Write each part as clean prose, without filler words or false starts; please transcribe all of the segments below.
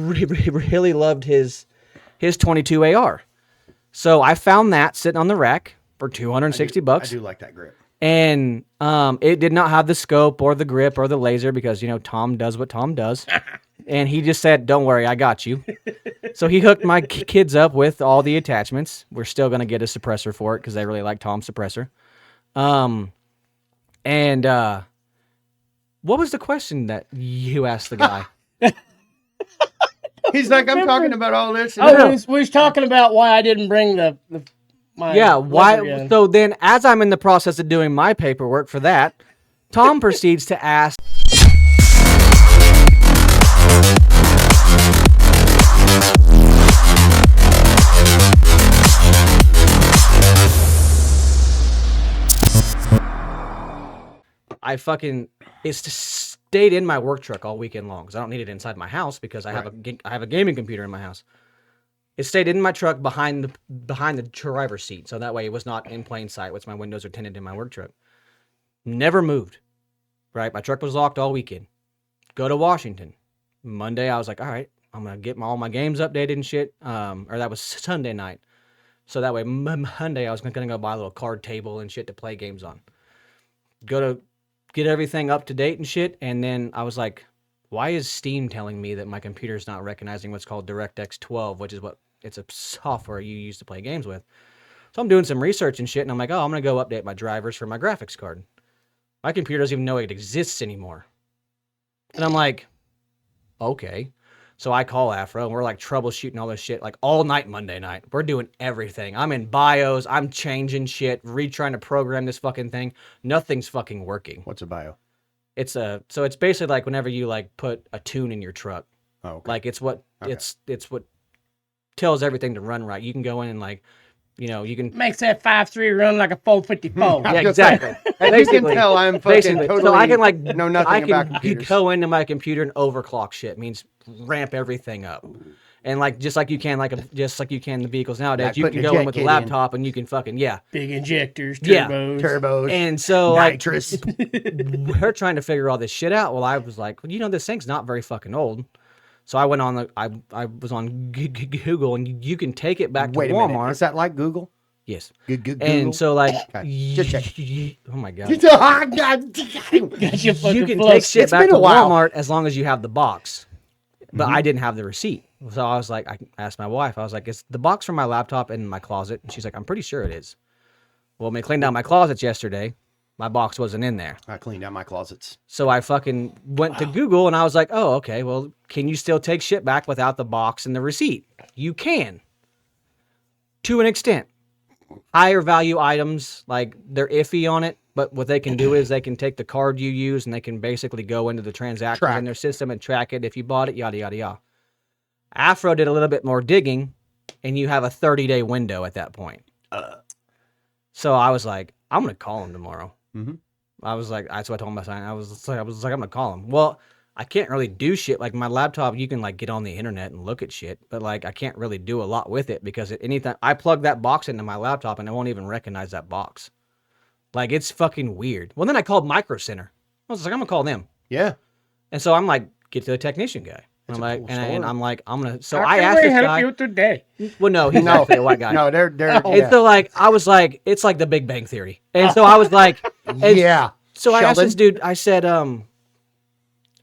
really loved his 22 AR. So I found that sitting on the rack for $260. I do like that grip. And it did not have the scope or the grip or the laser because, Tom does what Tom does. And he just said, don't worry, I got you. So he hooked my kids up with all the attachments. We're still going to get a suppressor for it because they really like Tom's suppressor. And what was the question that you asked the guy? He's like, I'm talking about all this. We was talking about why I didn't bring my why? So then, as I'm in the process of doing my paperwork for that, Tom proceeds to ask. It's stayed in my work truck all weekend long because I don't need it inside my house because I have a gaming computer in my house. It stayed in my truck behind the driver's seat, so that way it was not in plain sight once my windows are tinted in my work truck. Never moved, right? My truck was locked all weekend. Go to Washington. Monday, I was like, all right, I'm going to get all my games updated and shit. Or that was Sunday night. So that way, Monday, I was going to go buy a little card table and shit to play games on. Go to get everything up to date and shit, and then I was like, why is Steam telling me that my computer's not recognizing what's called DirectX 12, which is it's a software you use to play games with. So I'm doing some research and shit, and I'm like, I'm going to go update my drivers for my graphics card. My computer doesn't even know it exists anymore. And I'm like, okay. So I call Afro, and we're like troubleshooting all this shit like all night Monday night. We're doing everything. I'm in BIOS. I'm changing shit, trying to program this fucking thing. Nothing's fucking working. What's a bio? So it's basically like whenever you like put a tune in your truck. Oh, okay. Like it's what tells everything to run right. You can go in and like, you can makes that 5.3 run like a 454. Yeah, exactly. As you can tell, I'm fucking totally. So I can know nothing about computers. Go into my computer and overclock shit. It means ramp everything up. And like just like you can the vehicles nowadays, you can go in with a laptop and you can fucking big injectors, turbos, and so nitrous. We're trying to figure all this shit out. Well, I was like, this thing's not very fucking old. So I went on I was on Google, and you can take it back to Walmart. Wait a minute. Is that like Google? Yes. Google. And so like, just check. Oh my god. You can take shit back to Walmart as long as you have the box. But I didn't have the receipt. So I was like, I asked my wife, I was like, is the box from my laptop in my closet? And she's like, I'm pretty sure it is. Well, when I cleaned out my closets yesterday, my box wasn't in there. I cleaned out my closets. So I fucking went to Google and I was like, oh, okay, well, can you still take shit back without the box and the receipt? You can. To an extent. Higher value items, like they're iffy on it, but what they can do is they can take the card you use and they can basically go into the transactions in their system and track it if you bought it, yada, yada, yada. Afro did a little bit more digging, and you have a 30-day window at that point. So I was like, I'm going to call him tomorrow. Mm-hmm. I was like, that's what I told him. I was like, I'm going to call him. Well, I can't really do shit. Like my laptop, you can like get on the internet and look at shit, but like I can't really do a lot with it because at any time I plug that box into my laptop and I won't even recognize that box. Like it's fucking weird. Well, then I called Micro Center. I was like, I'm gonna call them. Yeah. And so I'm like, get to the technician guy. It's I'm like, cool and I'm like, I'm gonna. So How I can asked we this help guy. you today? Well, no, he's actually a white guy. No, they're. And so like I was like, it's like the Big Bang Theory. And so I was like, yeah. So I asked Sheldon? this dude. I said,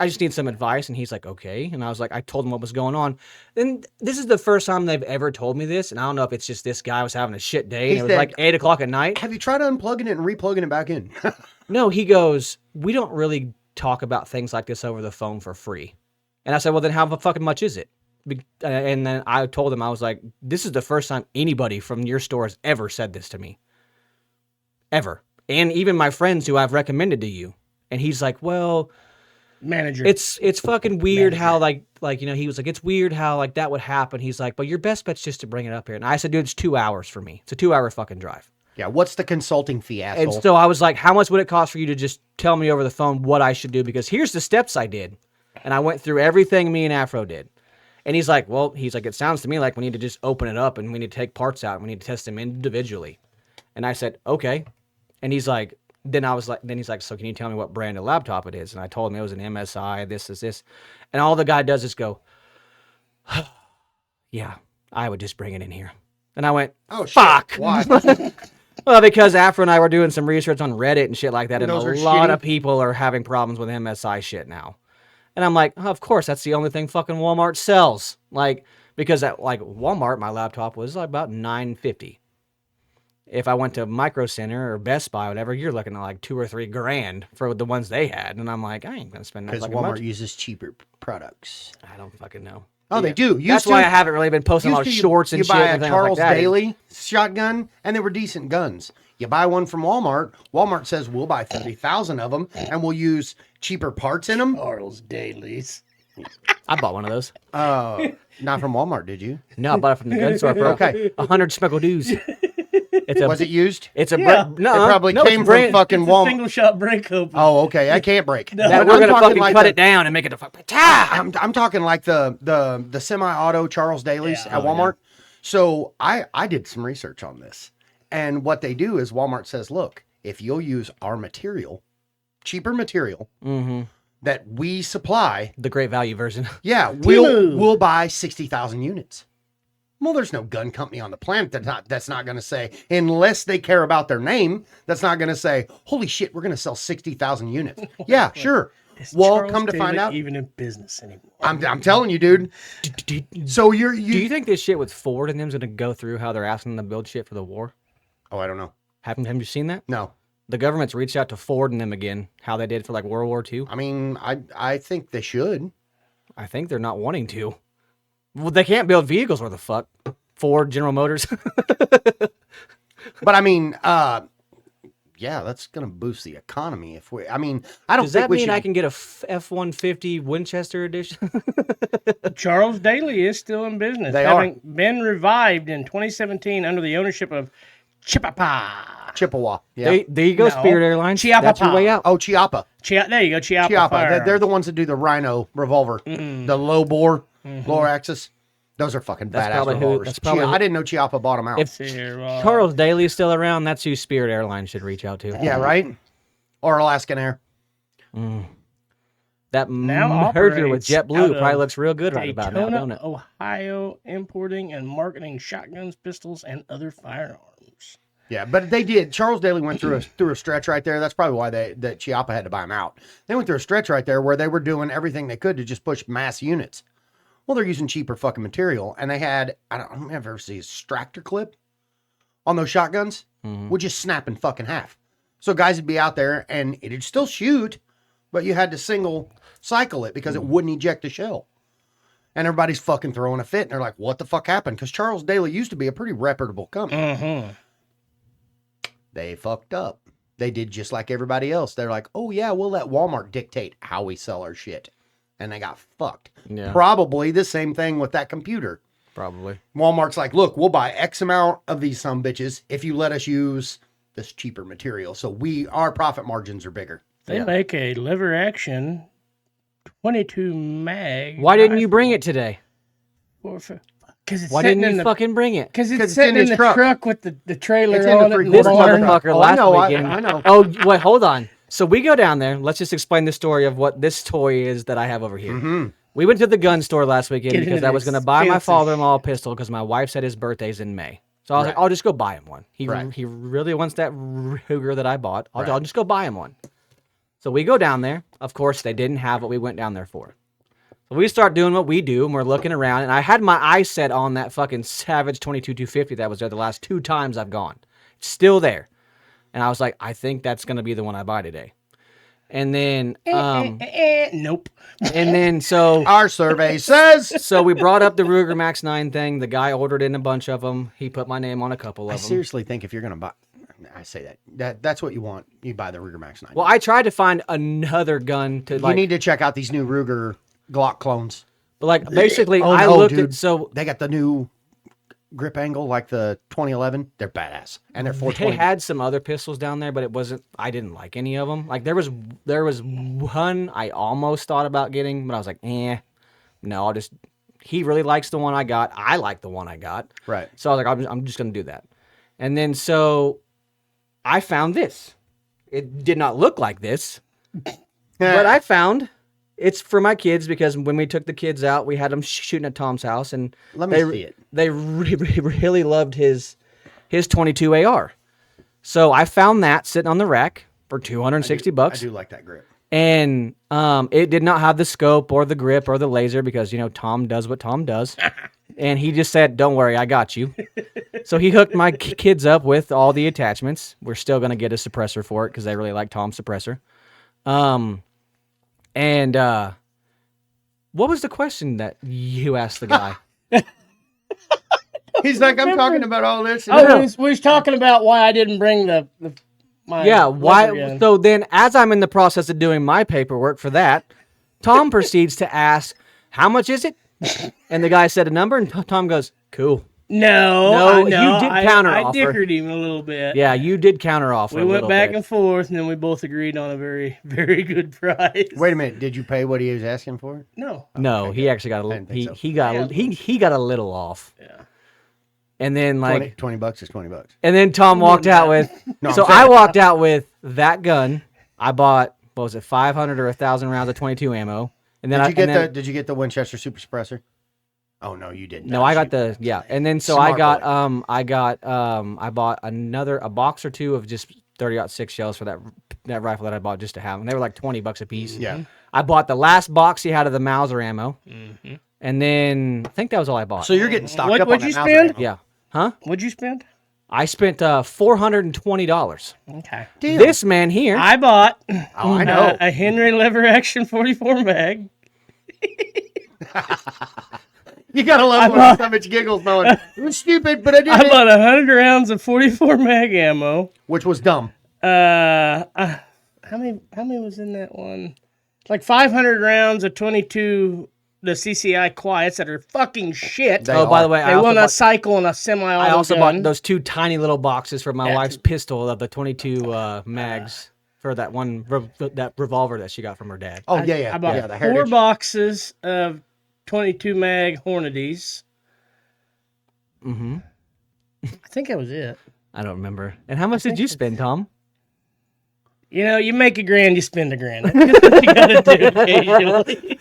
I just need some advice, and he's like, okay. And I was like, I told him what was going on. And this is the first time they've ever told me this, and I don't know if it's just this guy was having a shit day, and it was like 8 o'clock at night. Have you tried unplugging it and replugging it back in? No, he goes, we don't really talk about things like this over the phone for free. And I said, well, then how fucking much is it? And then I told him, I was like, this is the first time anybody from your store has ever said this to me. Ever. And even my friends who I've recommended to you. And he's like, well... Manager. It's fucking weird how like he was like, it's weird how like that would happen. He's like, but your best bet's just to bring it up here. And I said, dude, it's 2 hours for me. It's a 2 hour fucking drive. Yeah, what's the consulting fee, asshole? And so I was like, how much would it cost for you to just tell me over the phone what I should do? Because here's the steps I did. And I went through everything me and Afro did. And he's like, it sounds to me like we need to just open it up and we need to take parts out and we need to test them individually. And I said, okay. And he's like, then he's like, so can you tell me what brand of laptop it is? And I told him it was an MSI, this is this. And all the guy does is go, Yeah, I would just bring it in here. And I went, Oh, shit. fuck. Why? Well, because Afro and I were doing some research on Reddit and shit like that, and a Those are lot shitty? of people are having problems with MSI shit now. And I'm like, oh, of course, that's the only thing fucking Walmart sells. Like, because at like Walmart, my laptop was like about $950. If I went to Micro Center or Best Buy, whatever, you're looking at like $2 or $3 grand for the ones they had. And I'm like, I ain't gonna spend that Because fucking Walmart much. uses cheaper products. I don't fucking know. Oh, they do. That's why I haven't really been posting a lot of shorts and you shit. buy and a things Charles like that. Daly shotgun, and they were decent guns. You buy one from Walmart. Walmart says we'll buy 30,000 of them, and we'll use cheaper parts in them. Charles Dailies. I bought one of those. Not from Walmart, did you? No, I bought it from the gun store for Okay. 100 smeckled dues. It's a, Was it used? It's a Yeah. no. It probably no, came it's from brand, fucking It's a Walmart. single shot break open. Oh, okay. I can't break. that But we're I'm gonna talking fucking like cut the- it down and make it a fuck. I'm talking like the semi-auto Charles Daly's Yeah. at Walmart. So I did some research on this, and what they do is Walmart says, look, if you'll use our material, cheaper material that we supply, The great value version. yeah, Timu. we'll buy 60,000 units. Well, there's no gun company on the planet that's not going to say, unless they care about their name, that's not going to say, holy shit, we're going to sell 60,000 units. Yeah, sure. Is Well, Charles come to find Daly out, even in business anymore. I'm telling you, dude. So Do you think this shit with Ford and them's gonna go through how they're asking them to build shit for the war? Oh, I don't know. Haven't you seen that? No. The government's reached out to Ford and them again, how they did for like World War II. I mean, I think they should. I think they're not wanting to. Well, they can't build vehicles. Where the fuck? Ford, General Motors. But I mean, yeah, that's gonna boost the economy if we. I mean, I don't Does think that we mean should. I can get a F-150 Winchester edition? Charles Daly is still in business, They having been revived in 2017 under the ownership of Chipapa. Chippewa. Yeah. There you go, No. Spirit Airlines. Chiappa That's your way out. Oh, Chiappa. There you go, Chiappa. Chiappa. They're the ones that do the Rhino revolver, the low bore, lower axis. Those are fucking That's badass probably who- revolvers. that's probably who- I didn't know Chiappa bought them out. If Charles. Charles Daly is still around, that's who Spirit Airlines should reach out to. Yeah, right. Or Alaskan Air. That Now merger with operates out JetBlue of probably looks real good right about now, don't Daytona, it? Ohio, importing and marketing shotguns, pistols, and other firearms. Yeah, but they did. Charles Daly went through a stretch right there. That's probably why that Chiappa had to buy them out. They went through a stretch right there where they were doing everything they could to just push mass units. Well, they're using cheaper fucking material, and they had I don't ever see a Stractor clip on those shotguns, would just snap in fucking half. So guys would be out there and it'd still shoot, but you had to single cycle it because it wouldn't eject the shell. And everybody's fucking throwing a fit, and they're like, "What the fuck happened?" Because Charles Daly used to be a pretty reputable company. They fucked up. They did just like everybody else. They're like, oh yeah, we'll let Walmart dictate how we sell our shit. And they got fucked. Yeah. Probably the same thing with that computer. Probably. Walmart's like, look, we'll buy X amount of these some bitches if you let us use this cheaper material. So our profit margins are bigger. They make a lever action 22 mag. Why didn't you bring it today? Because it's Why sitting didn't in you the fucking bring it? Because 'Cause it's it's sitting in in his the truck. truck with the trailer It's in on the it. and This the barn. motherfucker Oh, I last know, weekend. I know. Oh, wait, hold on. So we go down there. Let's just explain the story of what this toy is that I have over here. We went to the gun store last weekend Get because into I was this. going to buy my Fancy father-in-law a pistol because my wife said his birthday's in May. So I was like, I'll just go buy him one. He Right. he really wants that Ruger that I bought. I'll Right. just go buy him one. So we go down there. Of course, they didn't have what we went down there for. So we start doing what we do, and we're looking around, and I had my eyes set on that fucking Savage 22-250 that was there the last 2 times I've gone. It's still there. And I was like, I think that's going to be the one I buy today. And then, Nope. and then so Our survey says. so we brought up the Ruger Max 9 thing. The guy ordered in a bunch of them. He put my name on a couple I of them. seriously think if you're going to buy, I say that's what you want. You buy the Ruger Max 9. Well, I tried to find another gun to you like, need to check out these new Ruger Glock clones. but like basically Oh, I no, looked dude. at so They got the new grip angle like the 2011. They're badass, and they're they 420. had some other pistols down there, but it wasn't. I didn't like any of them. Like there was one I almost thought about getting, but I was like, no, I'll just. He really likes the one I got. I like the one I got. Right. So I was like, I'm just gonna do that. And then so I found this. It did not look like this, but I found it's for my kids because when we took the kids out, we had them shooting at Tom's house, and Let me see it. They really loved his 22 AR. So I found that sitting on the rack for $260. I do like that grip. And it did not have the scope or the grip or the laser because, Tom does what Tom does. And he just said, don't worry, I got you. So he hooked my kids up with all the attachments. We're still going to get a suppressor for it because they really like Tom's suppressor. And what was the question that you asked the guy? He's like, I'm talking about all this. We was talking about why I didn't bring my Yeah, why? leather gun. So then, as I'm in the process of doing my paperwork for that, Tom proceeds to ask, how much is it? And the guy said a number, and Tom goes, cool. No, you did counter I offer. dickered him a little bit. Yeah, you did counter offer. We went back and forth, and then we both agreed on a very, very good price. Wait a minute. Did you pay what he was asking for? No. No, he actually got a didn't think so. he got a little off. Yeah. And then like $20 is $20. and then Tom walked out with No, so I'm saying- I walked out with that gun. I bought what was it, 500 or 1,000 rounds of 22 ammo. And then Did you get the Winchester Super Suppressor? Oh no, you didn't. No, I got the and then so Smart I bought a box or two of just 30-06 shells for that rifle that I bought just to have them. They were like $20 a piece. Yeah. I bought the last box he had of the Mauser ammo, and then I think that was all I bought. So you're getting stocked up on What'd that you Mauser spend? ammo. yeah, huh? What'd you spend? I spent $420. Okay. Damn. This man here, I bought Oh, I know. a Henry lever action 44 mag. You gotta love when so much giggles knowing it was stupid, but I did I it. bought 100 rounds of 44 mag ammo. Which was dumb. How many was in that one? Like 500 rounds of 22 the CCI quiets that are fucking shit. They oh, by are. the way, They will not cycle in a semi-auto I also gun. bought those two tiny little boxes for my Yeah. wife's pistol of the 22 mags for that one that revolver that she got from her dad. Oh yeah, yeah. I bought yeah, the 4 Heritage. boxes of 22 mag Hornadies. Mm-hmm. I think that was it. I don't remember. And how much did you spend, Tom? You know, you make $1,000, you spend $1,000. That's what you gotta do occasionally.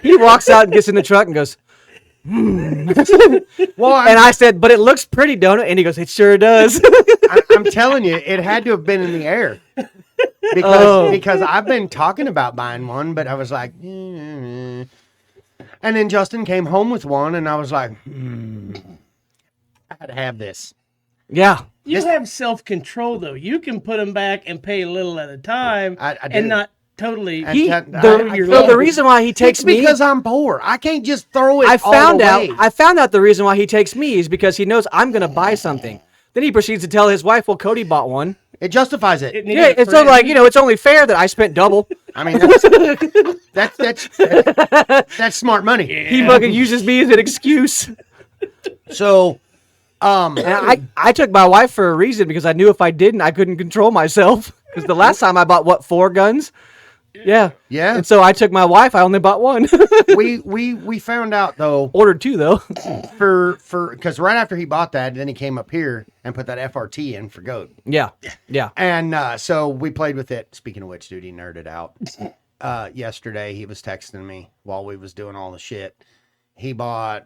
He walks out and gets in the truck and goes, Well, and I said, but it looks pretty, don't it? And he goes, it sure does. I'm telling you, it had to have been in the air. Because I've been talking about buying one, but I was like, and then Justin came home with one, and I was like, I had to have this. Yeah. You have self-control, though. You can put them back and pay a little at a time I do. and not totally... The reason why he takes It's me, because I'm poor. I can't just throw it I found all out away. the reason why he takes me is because he knows I'm going to buy something. Then he proceeds to tell his wife, well, Cody bought one. It justifies it. It needed Yeah, a it's so friend. like, it's only fair that I spent double. I mean, that's smart money. He fucking uses me as an excuse. So, And I took my wife for a reason because I knew if I didn't, I couldn't control myself. Because the last time I bought 4 guns? Yeah. Yeah. And so I took my wife, I only bought 1. we found out though Ordered 2 though. for because right after he bought that, then he came up here and put that FRT in for goat. Yeah. Yeah. And so we played with it. Speaking of which, dude, he nerded out. Yesterday, he was texting me while we was doing all the shit. He bought,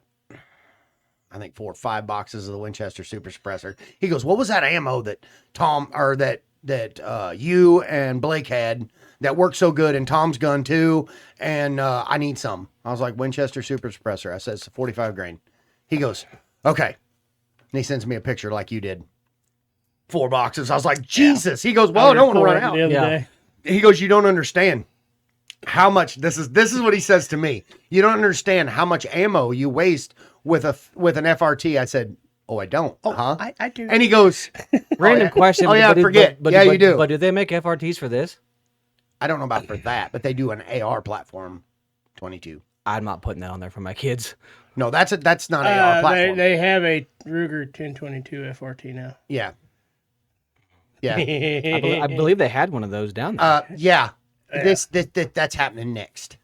I think, 4 or 5 boxes of the Winchester Super Suppressor. He goes, "What was that ammo that Tom or that you and Blake had that worked so good in Tom's gun too? And I need some." I was like, "Winchester Super Suppressor." I said, "It's 45 grain." He goes, "Okay," and he sends me a picture like you did. 4 boxes. I was like, Jesus. He goes, "Well, I don't want to run out." The other Yeah. day. He goes, "You don't understand how much this is what he says to me. You don't understand how much ammo you waste with an FRT." I said, "Oh, I don't." Huh? I do. And he goes, Random question. Oh, yeah, I forget. Yeah, you do. But do they make FRTs for this? "I don't know about for that, but they do an AR platform 22." I'm not putting that on there for my kids. No, that's not AR platform. They have a Ruger 1022 FRT now. Yeah. Yeah. I believe they had one of those down there. Yeah. That's happening next.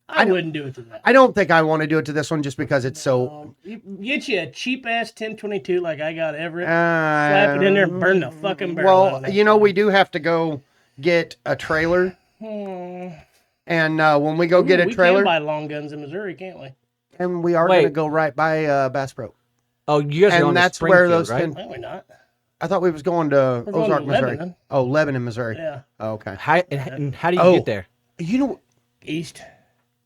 I wouldn't do it to that. I don't think I want to do it to this one just because it's so You get you a cheap ass 1022 like I got Everett. Slap it in there and burn the fucking barrel. out of Well, that you know, we do have to go get a trailer And when we go get a we trailer, can buy long guns in Missouri, can't we? and we are Wait. going to go right by Bass Pro. Oh, you guys are And going that's to where Springfield, those right? 10 No, we're not. I thought we was going to We're going Ozark, to Missouri. Lebanon. Oh, Lebanon, Missouri. Yeah. Oh, okay. And how do you Oh. get there? You know, East.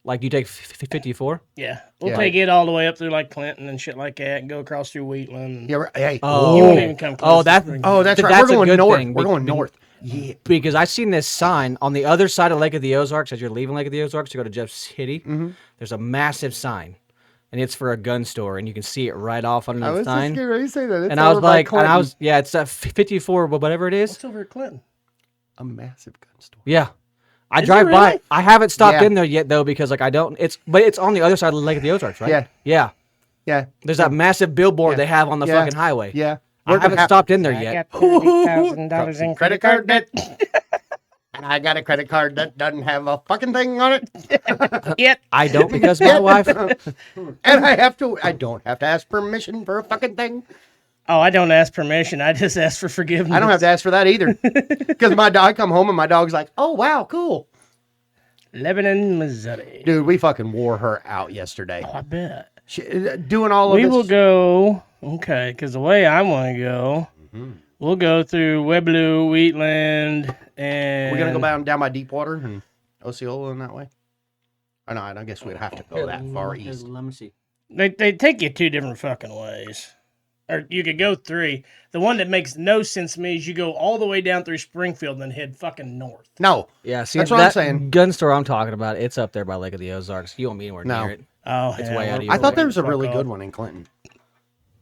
Like, you take 54? Yeah. We'll Yeah. take it all the way up through like Clinton and shit like that and go across through Wheatland. And yeah, hey. Oh. You won't even come close. Oh, to that- Springfield. Oh, that's right. That's a We're going good north. thing, We're going be- north. Yeah. Because I seen this sign on the other side of Lake of the Ozarks as you're leaving Lake of the Ozarks to go to Jeff City. Mm-hmm. There's a massive sign, and it's for a gun store, and you can see it right off under I the was just sign. getting ready to say that. It's And I was over by like, Clinton. yeah, it's 54, whatever it is. What's over at Clinton? A massive gun store. Yeah. I Is drive it by. really? I haven't stopped Yeah. in there yet though because like I don't. But it's on the other side of Lake of the Ozarks, right? Yeah. Yeah. Yeah. There's that massive billboard Yeah. they have on the Yeah. fucking highway. Yeah. I haven't stopped in there I yet. got $30,000 in Credit card debt. And I got a credit card that doesn't have a fucking thing on it. Yet. I don't because my wife. And I don't have to ask permission for a fucking thing. Oh, I don't ask permission. I just ask for forgiveness. I don't have to ask for that either. Because I come home and my dog's like, oh, wow, cool. Lebanon, Missouri. Dude, we fucking wore her out yesterday. Oh, I bet. Doing all of We this. will go, okay, because the way I want to go, Mm-hmm. we'll go through Webloo, Wheatland, and... We're going to go down by Deepwater and Osceola in that way? I know, I guess we'd have to go that far east. Let me see. They take you two different fucking ways. Or you could go three. The one that makes no sense to me is you go all the way down through Springfield and then head fucking north. No. Yeah, see, That's what I'm that saying. gun store I'm talking about, it's up there by Lake of the Ozarks. You won't be anywhere No. near it. Oh, It's yeah, way out of we're- your I thought there way. was a fuck really off. good one in Clinton.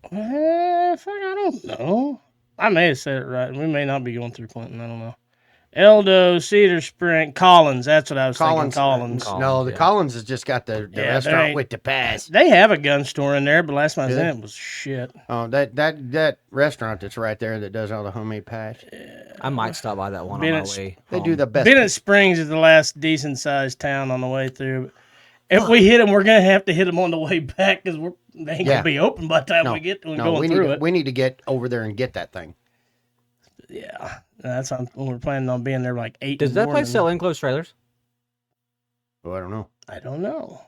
Fuck, I don't know. I may have said it right. We may not be going through Clinton. I don't know. Eldo, Cedar Spring, Collins. That's what I was thinking. Collins. No, the yeah. Collins has just got the Yeah, there restaurant ain't- with the pass. They have a gun store in there, but last time I was Do in they? it was shit. Oh, that restaurant that's right there that does all the homemade pies. I might stop by that one on Bennett's- my way. They home. do the best. Bennett Springs is the last decent sized town on the way through. If we hit them, we're gonna have to hit them on the way back because they ain't Yeah. gonna be open by the time No, we get to them no, going we through need it. we need to get over there and get that thing. Yeah, that's when we're planning on being there like 8. Does in the that place morning. sell enclosed trailers? Oh, I don't know I don't know.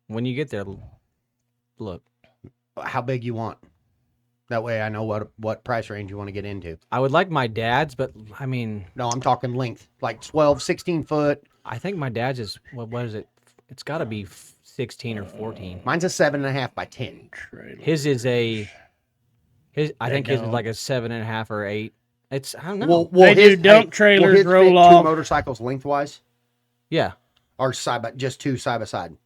When you get there, look. how big you want. That way, I know what price range you want to get into. I would like my dad's, but I mean, No, I'm talking length, like 12, 16 foot. I think my dad's is what is it? It's got to be 16 or 14. Mine's a 7.5 by 10. His is I think his is go. like a 7.5 or 8. It's I don't know. Well, They do dump trailers, his fit roll two off. motorcycles lengthwise, yeah, or just two side by side.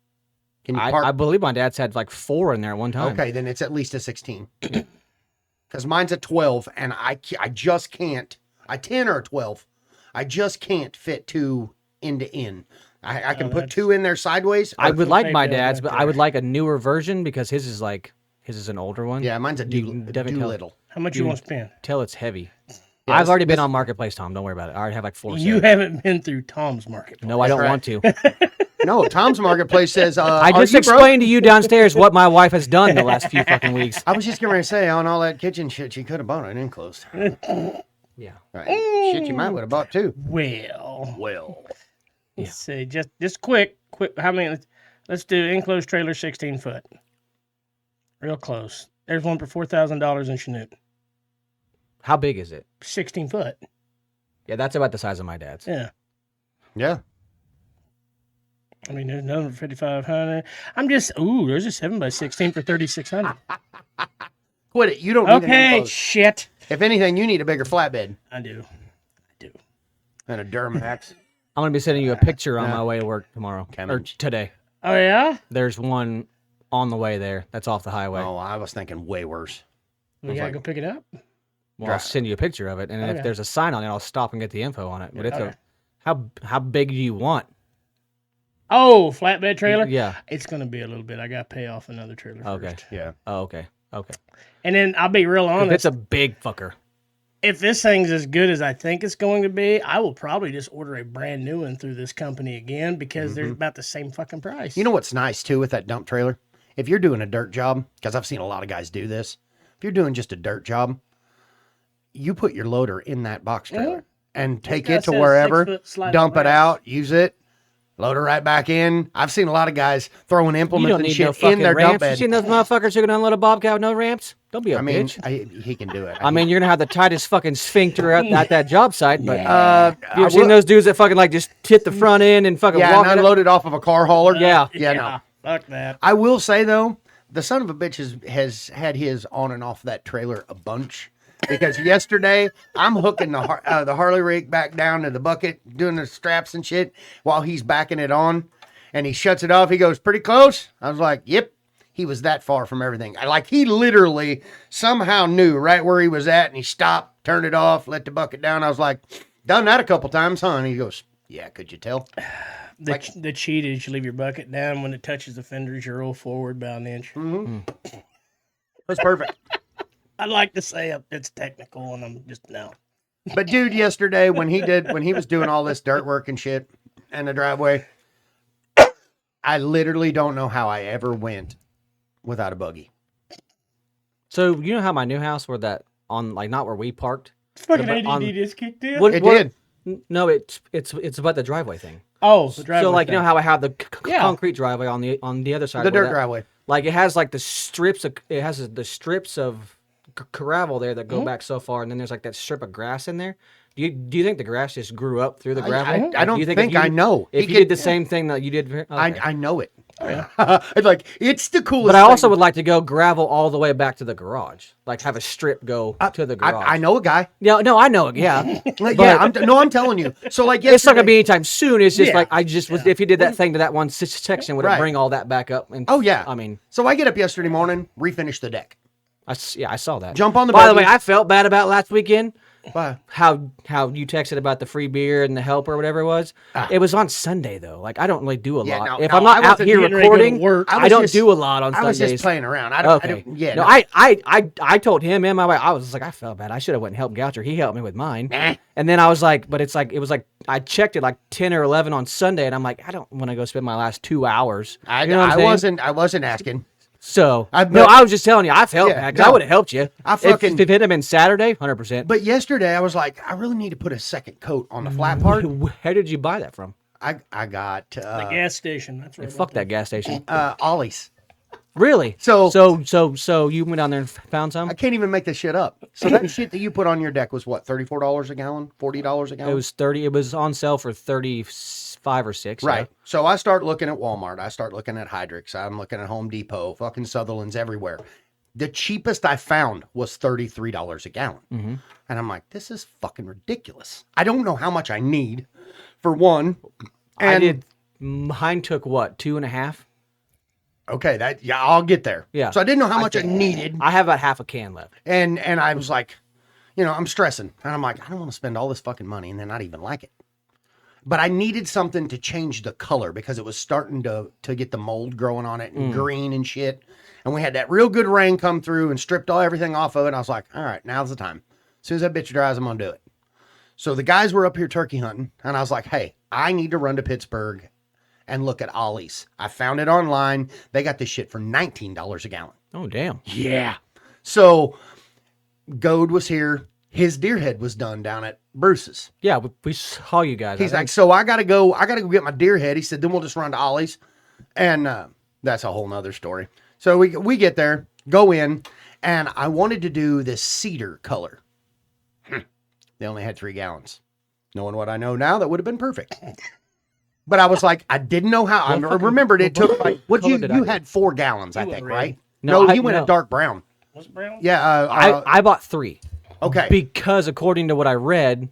Can you park? I believe my dad's had like 4 in there at one time. Okay, then it's at least a 16. Because mine's a 12, and I just can't. A 10 or a 12. I just can't fit 2 end to end. I can put 2 in there sideways. I or- would like take my that dad's, back but I there. would like a newer version because his is an older one. Yeah, mine's a You can definitely tell- Doolittle. How much you want to spend? Tell it's heavy. Yeah, I've already this- been on Marketplace, Tom. Don't worry about it. I already have like 4. You sales. haven't been through Tom's Market. No, I don't right. want to. No, Tom's Marketplace says. I "Are just you broke?" explained to you downstairs what my wife has done the last few fucking weeks. I was just getting ready to say on all that kitchen shit, you could have bought it enclosed. Yeah. Right. Shit, you might would have bought too. Well, Well, let's see. Just quick. How many? Let's do enclosed trailer 16 foot. Real close. There's one for $4,000 in Chanute. How big is it? 16 foot. Yeah, that's about the size of my dad's. Yeah. yeah. I mean, there's another for 5,500. There's a 7x16 for 3,600. Quit it. You don't need an Okay, enclosed. shit. If anything, you need a bigger flatbed I do. and a Duramax. I'm gonna be sending you a picture on Yeah. my way to work tomorrow or Cabbage. today. Oh, yeah? There's one on the way there. That's off the highway. Oh, I was thinking way worse. We was gotta like- go pick it up? Well, I'll send you a picture of it, and Okay. if there's a sign on it, I'll stop and get the info on it. But it's Okay. how big do you want? Oh, flatbed trailer? Yeah. It's going to be a little bit. I got to pay off another trailer Okay. first. Yeah. Oh, okay. Okay. And then I'll be real If honest. it's a big fucker. If this thing's as good as I think it's going to be, I will probably just order a brand new one through this company again because they're about the same fucking price. You know what's nice too with that dump trailer? If you're doing a dirt job, because I've seen a lot of guys do this, if you're doing just a dirt job, you put your loader in that box trailer. and take guy it to says wherever, 6 foot sliding dump it glass. out, use it, load it right back in. I've seen a lot of guys throwing You implements don't and need no shit fucking in their dump ramps. You bed. seen those motherfuckers who can unload a Bobcat with no ramps? Don't be a I mean, bitch. he can do it. I mean, you're gonna have the tightest fucking sphincter at that job site, but I you ever seen will- those dudes that fucking like just hit the front end and fucking Yeah, walk and it up? unload it off of a car hauler. Yeah. Yeah, no. Fuck that. I will say though, the son of a bitch has had his on and off that trailer a bunch. Because yesterday I'm hooking the Harley rig back down to the bucket, doing the straps and shit while he's backing it on, and he shuts it off. He goes, "Pretty close." I was like, "Yep." He was that far from everything. Like he literally somehow knew right where he was at, and he stopped, turned it off, let the bucket down. I was like, "Done that a couple times, huh?" And he goes, "Yeah, could you tell?" The cheat is you leave your bucket down when it touches the fenders, you roll forward about an inch. That's perfect. I'd like to say it's technical, and I'm just no. But dude, yesterday when he was doing all this dirt work and shit in the driveway, I literally don't know how I ever went without a buggy. So you know how my new house, where that on like not where we parked. Fucking But on- ADD just kicked in. What- It what- did. No, it's about the driveway thing. Oh, the driveway. So like you know thing. how I have the Yeah. concrete driveway on the other side. The where dirt that- driveway. Like it has like the strips of gravel there that go back so far, and then there's like that strip of grass in there. Do you think the grass just grew up through the gravel? I Like, don't do you think if you I did- know. If He you did could- the same thing that you did, okay. I know it. Oh, yeah. It's like it's the coolest. But I also thing. would like to go gravel all the way back to the garage, like have a strip go to the garage. I know a guy. No, I know it. Yeah, Like, But- yeah, I'm telling you. So like, it's not gonna be yesterday- anytime soon. It's just Yeah. like I just was. If you did that thing to that one section, would it Right. bring all that back up? And Oh yeah. I mean, So I get up yesterday morning, refinish the deck. I saw that. Jump on the By the buggy. way, I felt bad about last weekend. Why? How you texted about the free beer and the help or whatever it was. It was on Sunday though. Like I don't really do a Yeah, lot. no, if no, I'm not I out wasn't here getting ready to go to recording, work. I don't do a lot on I was Sundays. just playing around. I don't. Okay. Yeah. No, I told him, I was like, I felt bad. I should have went and helped Goucher. He helped me with mine. Nah. And then I was like, but it was like I checked it like 10 or 11 on Sunday, and I'm like, I don't want to go spend my last 2 hours. I, You know what I'm I saying? wasn't asking. So I- no, but- I was just telling you, I felt Yeah, bad 'cause I no. would have helped you. I If fucking- it had been Saturday, 100%. But yesterday I was like, I really need to put a second coat on the flat part. Where did you buy that from? I got The gas station. That's right. Fuck that gas station. Ollie's. Really? So- So you went down there and found some? I can't even make this shit up. So that shit that you put on your deck was what, $34 a gallon, $40 a gallon? It was 30. It was on sale for 35 or 6. Right. So I start looking at Walmart. I start looking at Hydrix. I'm looking at Home Depot, fucking Sutherland's everywhere. The cheapest I found was $33 a gallon. Mm-hmm. And I'm like, this is fucking ridiculous. I don't know how much I need for one. And I did. Mine took what, 2.5? okay, I'll get there. Yeah. So I didn't know how much I needed. I have about half a can left. And I was like, I'm stressing. And I'm like, I don't want to spend all this fucking money and then not even like it. But I needed something to change the color because it was starting to get the mold growing on it and green and shit. And we had that real good rain come through and stripped everything off of it. And I was like, all right, now's the time. As soon as that bitch dries, I'm going to do it. So the guys were up here turkey hunting. And I was like, hey, I need to run to Pittsburgh and look at Ollie's. I found it online. They got this shit for $19 a gallon. Oh, damn. Yeah. So Goad was here. His deer head was done down at Bruce's. Yeah, we saw you guys. He's like, so I gotta go get my deer head. He said, then we'll just run to Ollie's. And that's a whole nother story. So we get there, go in, and I wanted to do this cedar color. They only had 3 gallons. Knowing what I know now, that would have been perfect. But I was like, I didn't know how. I remembered it took like, what color you did I do? had 4 gallons, I You think, went red. right? No, No, you went a dark brown. Was it brown? Yeah. I bought 3 okay. because according to what I read,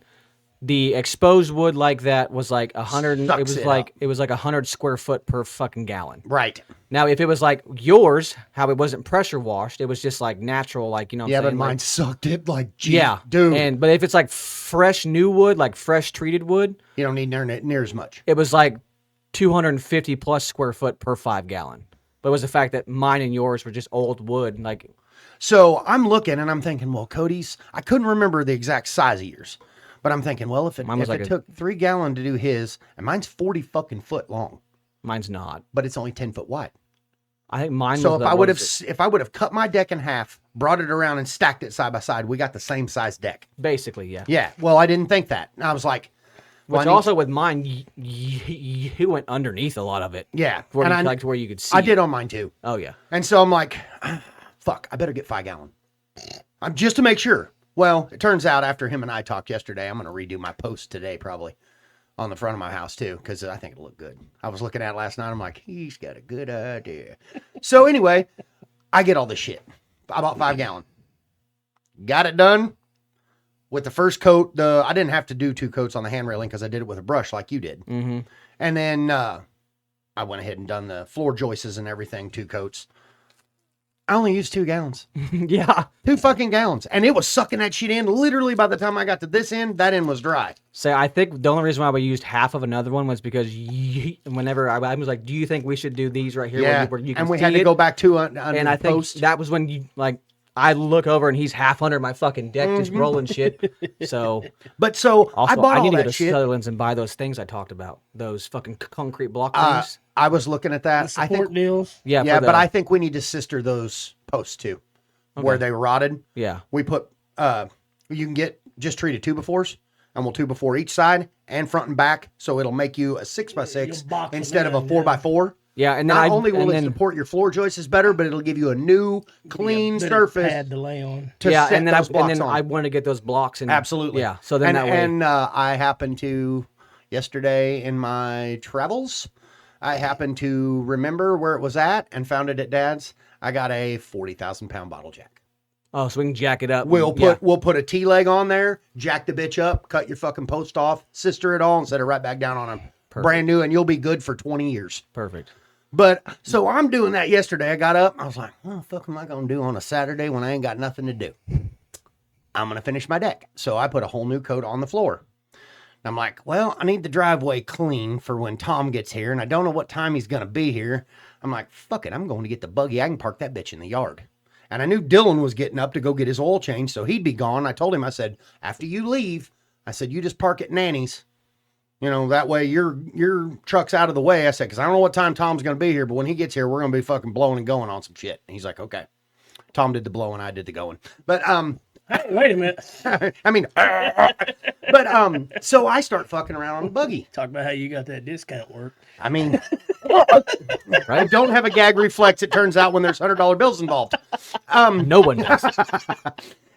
the exposed wood like that was like 100. Sucks it It was like 100 square foot per fucking gallon. Right. Now, if it was like yours, how it wasn't pressure washed, it was just like natural, like what Yeah, I'm but saying? mine Like, sucked it like, geez, yeah, dude. But if it's like fresh new wood, like fresh treated wood, You don't need near as much. it was like 250 plus square foot per 5 gallon. But it was the fact that mine and yours were just old wood, like. So I'm looking and I'm thinking, well, Cody's, I couldn't remember the exact size of yours, but I'm thinking, well, if it, Mine was like took 3 gallon to do his, and mine's 40 fucking foot long, Mine's not. but it's only 10 foot wide. I think mine. So was if I would have cut my deck in half, brought it around and stacked it side by side, we got the same size deck. basically, yeah. Yeah. Well, I didn't think that. I was like, Which also with mine, you went underneath a lot of it. yeah, Where and you, I, like to where you could see. I did on mine too. Oh yeah. And so I'm like, fuck, I better get 5 gallon. Just to make sure. Well, it turns out after him and I talked yesterday, I'm going to redo my post today probably on the front of my house too, because I think it'll look good. I was looking at it last night. I'm like, he's got a good idea. So anyway, I get all this shit. I bought 5 gallon. Got it done. With the first coat, I didn't have to do 2 coats on the hand railing because I did it with a brush like you did. Mm-hmm. And then I went ahead and done the floor joists and everything, 2 coats. I only used 2 gallons. Yeah. 2 fucking gallons. And it was sucking that shit in. Literally, by the time I got to this end, that end was dry. So I think the only reason why we used half of another one was because whenever I was like, do you think we should do these right here? Yeah. Where you can And we see had to it? go back to And I think that was when you like. I look over and he's half under my fucking deck, just rolling shit. So, But so also, I bought I need all to go that to shit. Sutherland's and buy those things I talked about. Those fucking concrete block things. I was looking at that. The I support think, deals. Yeah, yeah, for but I think we need to sister those posts too, where Okay. they were rotted. yeah. We put, you can get just treated 2x4s, and we'll 2x4 each side and front and back, so it'll make you a 6x6 You'll box instead of them a in, 4x4. Yeah, and then Not I only will and it then, support your floor joists better, but it'll give you a new, clean Better surface pad to lay on. to yeah, set and then those blocks on. I wanted to get those blocks and Absolutely. yeah. So then that way, And I happened to, yesterday in my travels, I happened to remember where it was at and found it at Dad's. I got a 40,000-pound bottle jack. oh, so we can jack it up. We'll yeah. put a T-leg on there, jack the bitch up, cut your fucking post off, sister it all, and set it right back down on them. Perfect. Brand new, and you'll be good for 20 years. Perfect. But so I'm doing that yesterday. I got up. I was like, what the fuck am I going to do on a Saturday when I ain't got nothing to do? I'm going to finish my deck. So I put a whole new coat on the floor. I'm like, well, I need the driveway clean for when Tom gets here, and I don't know what time he's going to be here. I'm like, fuck it. I'm going to get the buggy. I can park that bitch in the yard. And I knew Dylan was getting up to go get his oil changed, so he'd be gone. I told him, I said, after you leave, I said, you just park at Nanny's. You know, that way your truck's out of the way. I said, because I don't know what time Tom's going to be here, but when he gets here, we're going to be fucking blowing and going on some shit. And he's like, okay. Tom did the blowing, I did the going. But, Hey, wait a minute. I mean, but, so I start fucking around on the buggy. Talk about how you got that discount work. I mean, I don't have a gag reflex, it turns out, when there's $100 bills involved. No one does.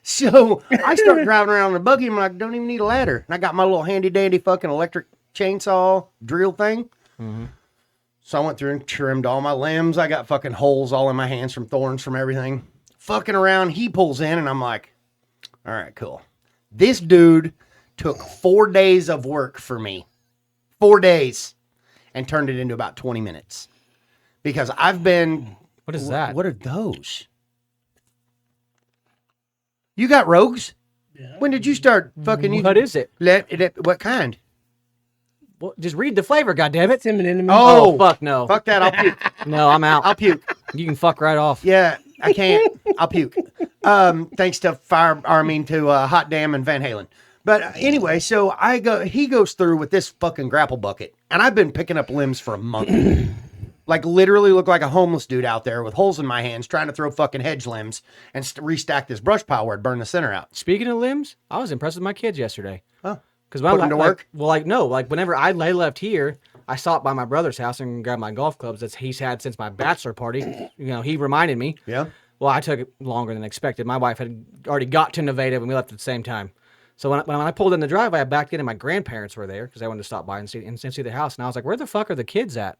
So I start driving around in the buggy, and I'm like, don't even need a ladder. And I got my little handy dandy fucking electric chainsaw drill thing. Mm-hmm. So I went through and trimmed all my limbs. I got fucking holes all in my hands from thorns, from everything. Fucking around, he pulls in, and I'm like, all right, cool. This dude took 4 days of work for me. 4 days. And turned it into about 20 minutes. Because I've been... What is that? What are those? You got rogues? Yeah. When did you start fucking... What is it? What kind? Well, just read the flavor, goddammit. It's imminent to me. Oh, Fuck no. Fuck that, I'll puke. No, I'm out. I'll puke. You can fuck right off. Yeah, I can't. I'll puke. Thanks to Hot Damn and Van Halen. But anyway, so he goes through with this fucking grapple bucket, and I've been picking up limbs for a month. Like literally look like a homeless dude out there with holes in my hands trying to throw fucking hedge limbs and restack this brush pile where it burned the center out. Speaking of limbs, I was impressed with my kids yesterday. Oh, Because put them to work? Whenever I left here, I stopped by my brother's house and grabbed my golf clubs that he's had since my bachelor party. You know, he reminded me. Yeah. Well, I took it longer than expected. My wife had already got to Nevada and we left at the same time. So when I pulled in the driveway, I backed in and my grandparents were there because I wanted to stop by and see the house. And I was like, where the fuck are the kids at?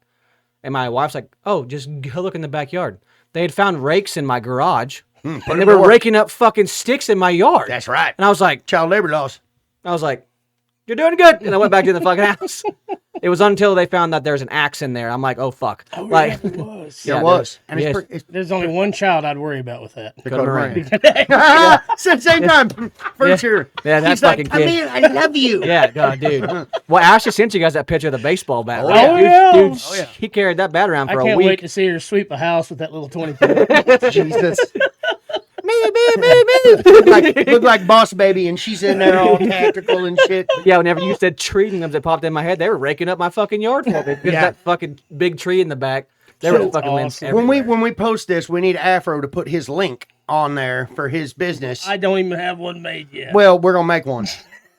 And my wife's like, oh, just go look in the backyard. They had found rakes in my garage. And they were raking up fucking sticks in my yard. That's right. And I was like, Child labor laws. you're doing good. And I went back to the fucking house. It was until they found that there's an axe in there. I'm like, oh, fuck. Oh, Like, yeah, it was. Yeah, Yeah, it was. dude. And Yes. it's There's only one child I'd worry about with that. Dakota Marine. Marine. Same time. First year. Yeah, that He's like, fucking come kid. in, I love you. Yeah, God, dude. Well, Ashley sent you guys that picture of the baseball bat. Oh, right? yeah. Dude, Oh, yeah. he carried that bat around I for a can't week. wait to see her sweep a house with that little 22. Jesus. Me. Look like Boss Baby, and she's in there all tactical and shit. Yeah, whenever you said tree limbs that popped in my head, they were raking up my fucking yard for me. Because Yeah. that fucking big tree in the back. They were fucking limbs awesome. everywhere. When we post this, we need Afro to put his link on there for his business. I don't even have one made yet. Well, we're gonna make one.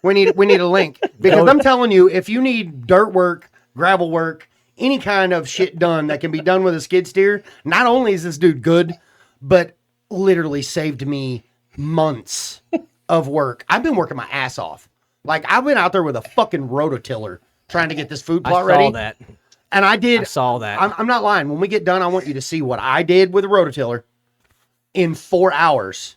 We need a link because I'm telling you, if you need dirt work, gravel work, any kind of shit done that can be done with a skid steer, not only is this dude good, but literally saved me months of work. I've been working my ass off. Like I've been out there with a fucking rototiller trying to get this food plot ready. I saw that. And I saw that. I'm not lying. When we get done, I want you to see what I did with a rototiller in 4 hours.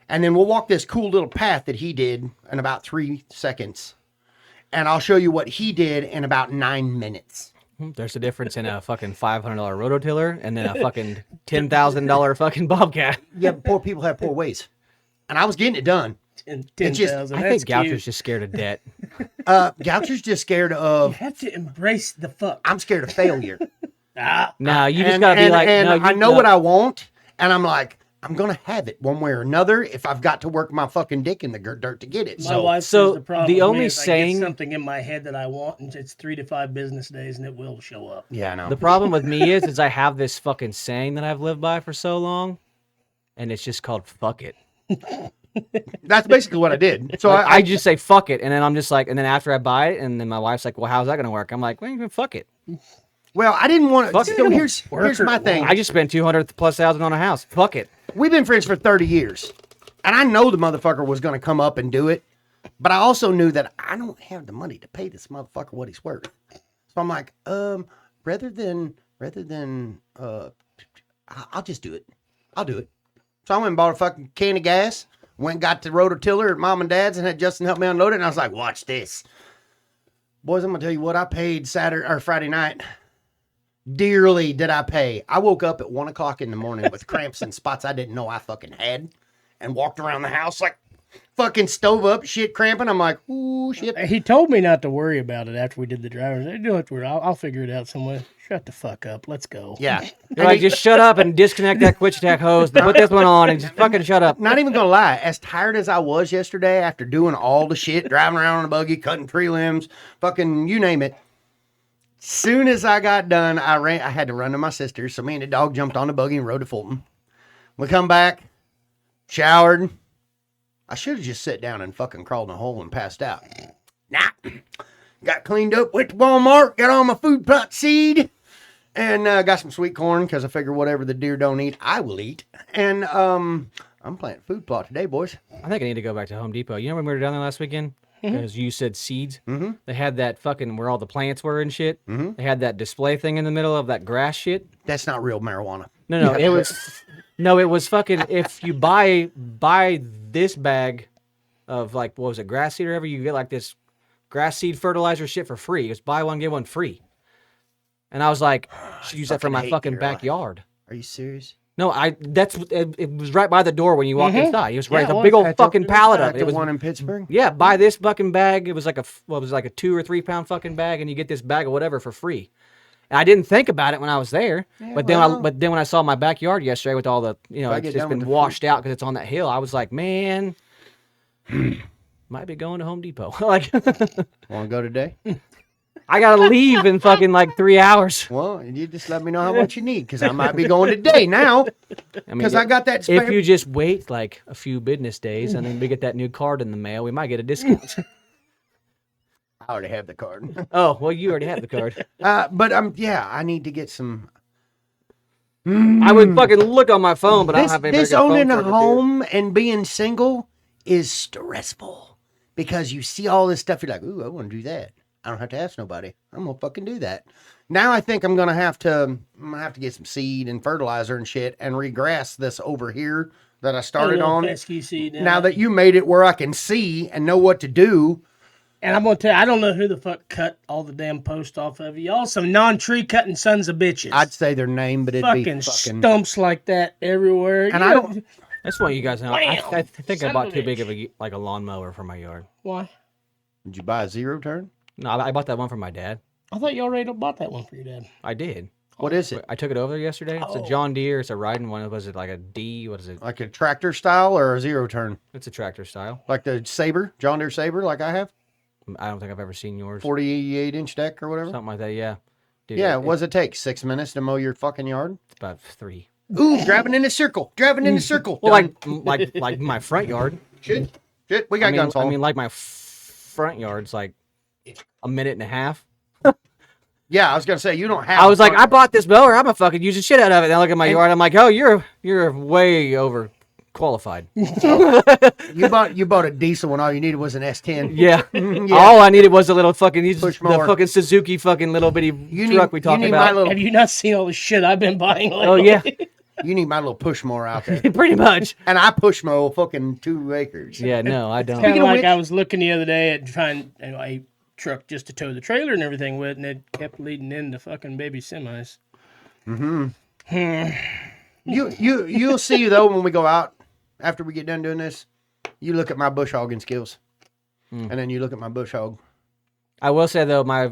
And then we'll walk this cool little path that he did in about 3 seconds. And I'll show you what he did in about 9 minutes. There's a difference in a fucking $500 rototiller and then a fucking $10,000 fucking Bobcat. Yeah, but poor people have poor ways. And I was getting it done. 10,000. I think Goucher's just scared of debt. Goucher's just scared You of, have to embrace the fuck. I'm scared of failure. No, you just And- gotta be and- like, and no, I know what I want. And I'm like, I'm going to have it one way or another if I've got to work my fucking dick in the dirt to get it. My So wife so says the problem the with only me is I saying- get something in my head that I want, and it's 3 to 5 business days, and it will show up. yeah, I know. The problem with me is I have this fucking saying that I've lived by for so long, and it's just called "fuck it." That's basically what I did. So Like, I I just say "fuck it," and then I'm just like, and then after I buy it, and then my wife's like, "Well, how's that gonna work?" I'm like, "Well, fuck it." well, I didn't want to. Fuck So it. here's my thing. I just spent 200,000+ on a house. Fuck it. We've been friends for 30 years. And I know the motherfucker was going to come up and do it. But I also knew that I don't have the money to pay this motherfucker what he's worth. So I'm like, rather than I'll just do it. I'll do it. So I went and bought a fucking can of gas, went and got the rototiller at mom and dad's and had Justin help me unload it. And I was like, watch this. Boys, I'm going to tell you what I paid Friday night. Dearly did I pay. I woke up at 1 o'clock in the morning with cramps and spots I didn't know I fucking had and walked around the house like fucking stove up shit cramping. I'm like, ooh, shit. He told me not to worry about it after we did the drivers. I do it. I'll figure it out somewhere. Shut the fuck up. Let's go. Yeah. You're like, just shut up and disconnect that Quick Attack hose. Put this one on and just fucking shut up. Not even gonna lie, as tired as I was yesterday after doing all the shit, driving around on a buggy, cutting tree limbs, fucking you name it. Soon as I got done, I had to run to my sister's. So me and the dog jumped on the buggy and rode to Fulton. We come back, showered. I should have just sat down and fucking crawled in a hole and passed out. Nah. Got cleaned up, went to Walmart, got all my food plot seed, and got some sweet corn because I figure whatever the deer don't eat, I will eat. And I'm planting food plot today, boys. I think I need to go back to Home Depot. You know when we were down there last weekend? Because you said seeds. Mm-hmm. They had that fucking where all the plants were and shit. Mm-hmm. They had that display thing in the middle of that grass shit. That's not real marijuana. No, it was. No, it was fucking. If you buy this bag of like what was it, grass seed or whatever, you get like this grass seed fertilizer shit for free. It's buy one get one free. And I was like, should use that for my fucking backyard. Are you serious? No, it was right by the door when you walked inside. It was right, Yeah, a big old At fucking pallet of at it. the It was one in Pittsburgh. yeah, buy this fucking bag. It was like a 2 or 3 pound fucking bag, and you get this bag of whatever for free. And I didn't think about it when I was there, but then when I saw my backyard yesterday with all the I it's get just done with been the washed out because it's on that hill. I was like, man, might be going to Home Depot. Like, Want to go today? I gotta leave in fucking like 3 hours. Well, you just let me know how much you need because I might be going today now I mean, because I got that. if you just wait like a few business days and then we get that new card in the mail, we might get a discount. I already have the card. Oh, well, you already have the card. But I need to get some. I would fucking look on my phone, but I don't This, have anybody this to get phone owning a charger to. home and being single is stressful because you see all this stuff. You're like, ooh, I want to do that. I don't have to ask nobody. I'm gonna fucking do that. Now I think I'm gonna have to get some seed and fertilizer and shit and regrass this over here that I started on. Fescue seed in Now it. that you made it where I can see and know what to do. And I'm gonna tell you, I don't know who the fuck cut all the damn post off of you. Y'all some non-tree cutting sons of bitches. I'd say their name, but it'd fucking be fucking. stumps like that everywhere. And You I know- don't. That's what you guys know. I think I Son bought of a too big bitch. of a lawnmower for my yard. Why? Did you buy a zero turn? No, I bought that one for my dad. I thought you already bought that one for your dad. I did. What is it? I took it over there yesterday. It's a John Deere. It's a riding one. Was it like a D? What is it? Like a tractor style or a zero turn? It's a tractor style. Like the Saber, John Deere Saber, like I have? I don't think I've ever seen yours. 48-inch deck or whatever? Something like that, yeah. Dude, Yeah, what does it take? 6 minutes to mow your fucking yard? It's about 3. Ooh, driving in a circle. Driving in a circle. Well, Done. like my front yard. Shit. We got guns. I mean, like my front yard's like a minute and a half. Yeah, I was gonna say you don't have. I was like, I bought this mower. I'm gonna fucking use the shit out of it. And I look at my yard. I'm like, oh, you're way over qualified. you bought a diesel one. All you needed was an S10. Yeah. Yeah. All I needed was a little fucking the mower. fucking Suzuki fucking little bitty truck we talked about. Have you not seen all the shit I've been buying lately? Oh yeah, You need my little push mower out there. pretty much. And I push mow fucking 2 acres. Yeah, no, I don't. Kind Speaking of of like which- I was looking the other day at trying a truck just to tow the trailer and everything with, and it kept leading into fucking baby semis. You'll see though when we go out after we get done doing this. You look at my bush hogging skills, and then you look at my bush hog. I will say though, my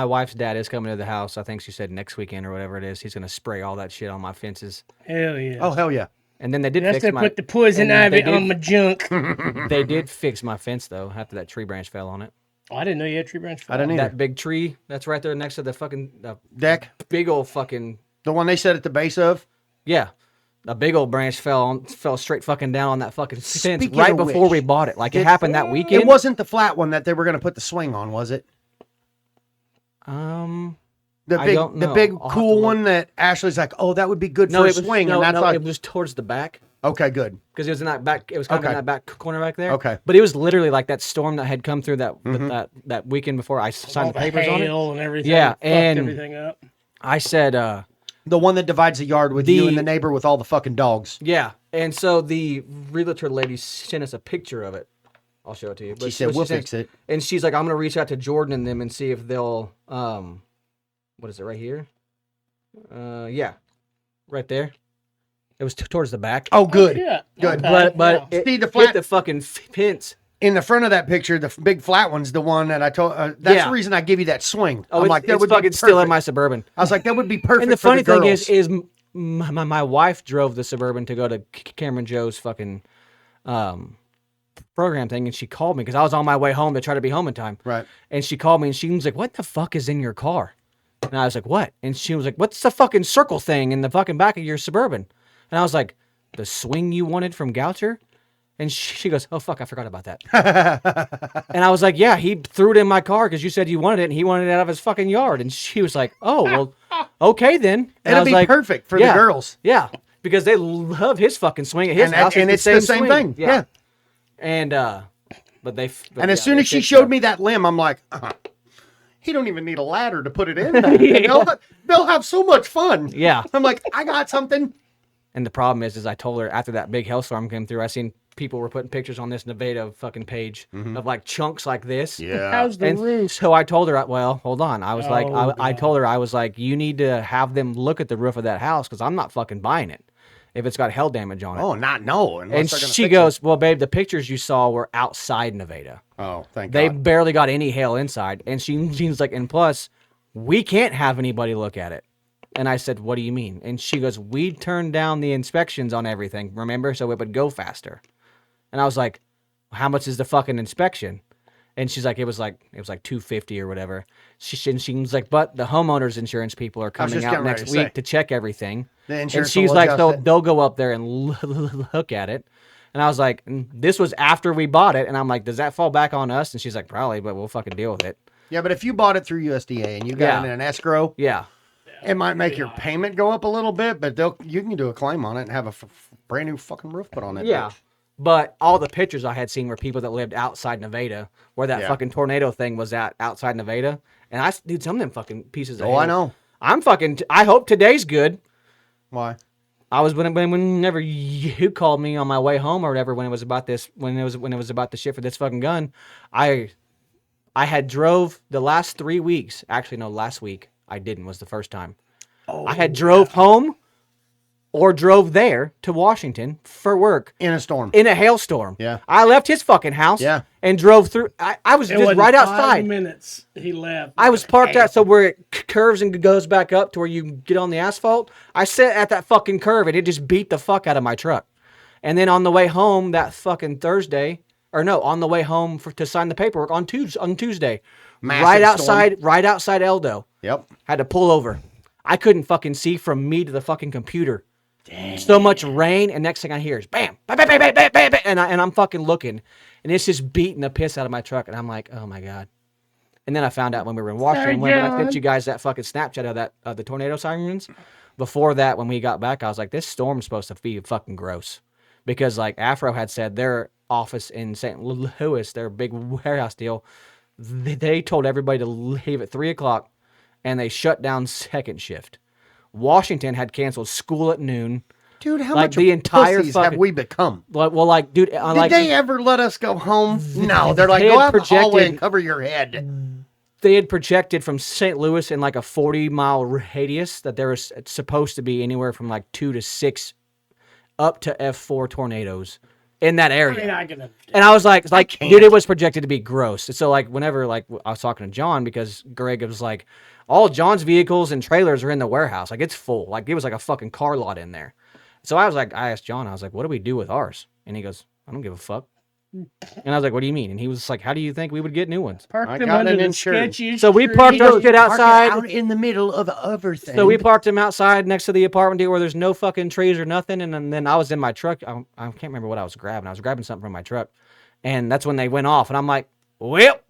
wife's dad is coming to the house. I think she said next weekend or whatever it is. He's gonna spray all that shit on my fences. Hell yeah. Oh hell yeah! And then they did That's fix to my. put the poison and they ivy on my junk. They did fix my fence though after that tree branch fell on it. Oh, I didn't know you had tree branch. I didn't either. That big tree that's right there next to the fucking Deck, big old fucking the one they set at the base of. yeah. A big old branch fell straight fucking down on that fucking fence Speaking right of before which, we bought it. Like it happened that weekend. It wasn't the flat one that they were going to put the swing on, was it? I The don't know. big I'll have to cool look. one that Ashley's like, oh, that would be good No, for a it was swing, no, and that's no, like, it was towards the back okay, good. because it was in that back. It was kind of in that back corner back there. Okay. but it was literally like that storm that had come through that weekend before I signed All the papers on it. hail and everything. Yeah, fucked and- everything up. I said, The one that divides the yard with you and the neighbor with all the fucking dogs. yeah, and so the realtor lady sent us a picture of it. I'll show it to you. She said, we'll fix it. And she's like, I'm gonna reach out to Jordan and them and see if they'll what is it right here? Yeah, right there. It was towards the back. Oh, good. Yeah. Good. Okay. But Yeah. it See, the hit flat- the fucking fence. In the front of that picture, the big flat one's the one that I told. That's Yeah. the reason I give you that swing. Oh, I'm it's, like, that it's would fucking be still in perfect. my Suburban. I was like, that would be perfect. And the for funny thing girls. is my wife drove the Suburban to go to Cameron Joe's fucking program thing, and she called me because I was on my way home to try to be home in time. Right. And she called me and she was like, "What the fuck is in your car?" And I was like, "What?" And she was like, "What's the fucking circle thing in the fucking back of your Suburban?" And I was like, "The swing you wanted from Goucher?" And she goes, "Oh fuck, I forgot about that." And I was like, "Yeah, he threw it in my car because you said you wanted it, and he wanted it out of his fucking yard." And she was like, "Oh well, okay then." And I It'll was be like, perfect for yeah, the girls. Yeah, because they love his fucking swing at his And, house. and it's the same swing. thing. Yeah. And but they. But And as yeah, soon they as she fixed showed it. me that limb, I'm like, he don't even need a ladder to put it in there. They'll have so much fun. Yeah. I'm like, I got something. And the problem is I told her after that big hailstorm came through, I seen people were putting pictures on this Nevada fucking page of like chunks like this. How's the And roof? so I told her, well, hold on. I was like, Oh, I God. told her, I was like, you need to have them look at the roof of that house because I'm not fucking buying it if it's got hail damage on it. Oh, not no. and unless they're gonna she fix goes, well, babe, the pictures you saw were outside Nevada. it. Oh, thank They God. barely got any hail inside. And she's like, and plus, we can't have anybody look at it. And I said, what do you mean? And she goes, we turned down the inspections on everything, remember? So it would go faster. And I was like, how much is the fucking inspection? And she's like, it was like $250 or whatever. She was like, but the homeowner's insurance people are coming just out getting ready next to say. week to check everything. The And insurance she's will like, adjust so it. they'll go up there and look at it. And I was like, this was after we bought it. And I'm like, does that fall back on us? And she's like, probably, but we'll fucking deal with it. Yeah, but if you bought it through USDA and you got it in an escrow, Yeah. it might make your payment go up a little bit, but you can do a claim on it and have a brand new fucking roof put on it. Yeah. But all the pictures I had seen were people that lived outside Nevada, where that Yeah. fucking tornado thing was at outside Nevada. And dude, some of them fucking pieces of Oh, I hail. know. I'm fucking, I hope today's good. Why? I was whenever you called me on my way home or whatever when it was about this when it was about the shit for this fucking gun, I had drove the last 3 weeks. Actually, no, last week I didn't. Was the first time. I had drove home or drove there to Washington for work In a storm. in a hailstorm. Yeah. I left his fucking house. Yeah. And drove through. I was It just wasn't right 5 outside. minutes he left. I was parked out so where it curves and goes back up to where you get on the asphalt. I sat at that fucking curve and it just beat the fuck out of my truck. And then on the way home that fucking Thursday, or no, on the way home to sign the paperwork on Tuesday, Massive right storm. outside Eldo, Yep. Had to pull over. I couldn't fucking see from me to the fucking computer. Dang. So much rain, and next thing I hear is bam, bam, bam, bam, bam, bam, bam, bam, and I'm fucking looking, and it's just beating the piss out of my truck, and I'm like, oh my God. And then I found out when we were in Washington, when I sent you guys that fucking Snapchat of the tornado sirens. Before that, when we got back, I was like, this storm's supposed to be fucking gross. Because, like, Afro had said their office in St. Louis, their big warehouse deal, they told everybody to leave at 3 o'clock, and they shut down second shift. Washington had canceled school at noon. Dude, how like much the entire pussies fucking, have we become? Like, dude, did they ever let us go home? No, they're like, go out the hallway and cover your head. They had projected from St. Louis in like a 40-mile radius that there was supposed to be anywhere from like 2 to 6 up to F4 tornadoes in that area. And I was like, dude, it was projected to be gross. So like, whenever like I was talking to John, because Greg was like, all John's vehicles and trailers are in the warehouse. Like, it's full. Like, it was like a fucking car lot in there. So I asked John, I was like, what do we do with ours? And he goes, I don't give a fuck. And I was like, what do you mean? And he was like, how do you think we would get new ones? Park them under the sketchy So we parked our shit outside. Out in the middle of everything. So we parked them outside next to the apartment deal where there's no fucking trees or nothing. And then I was in my truck. I can't remember what I was grabbing. I was grabbing something from my truck. And that's when they went off. And I'm like, well.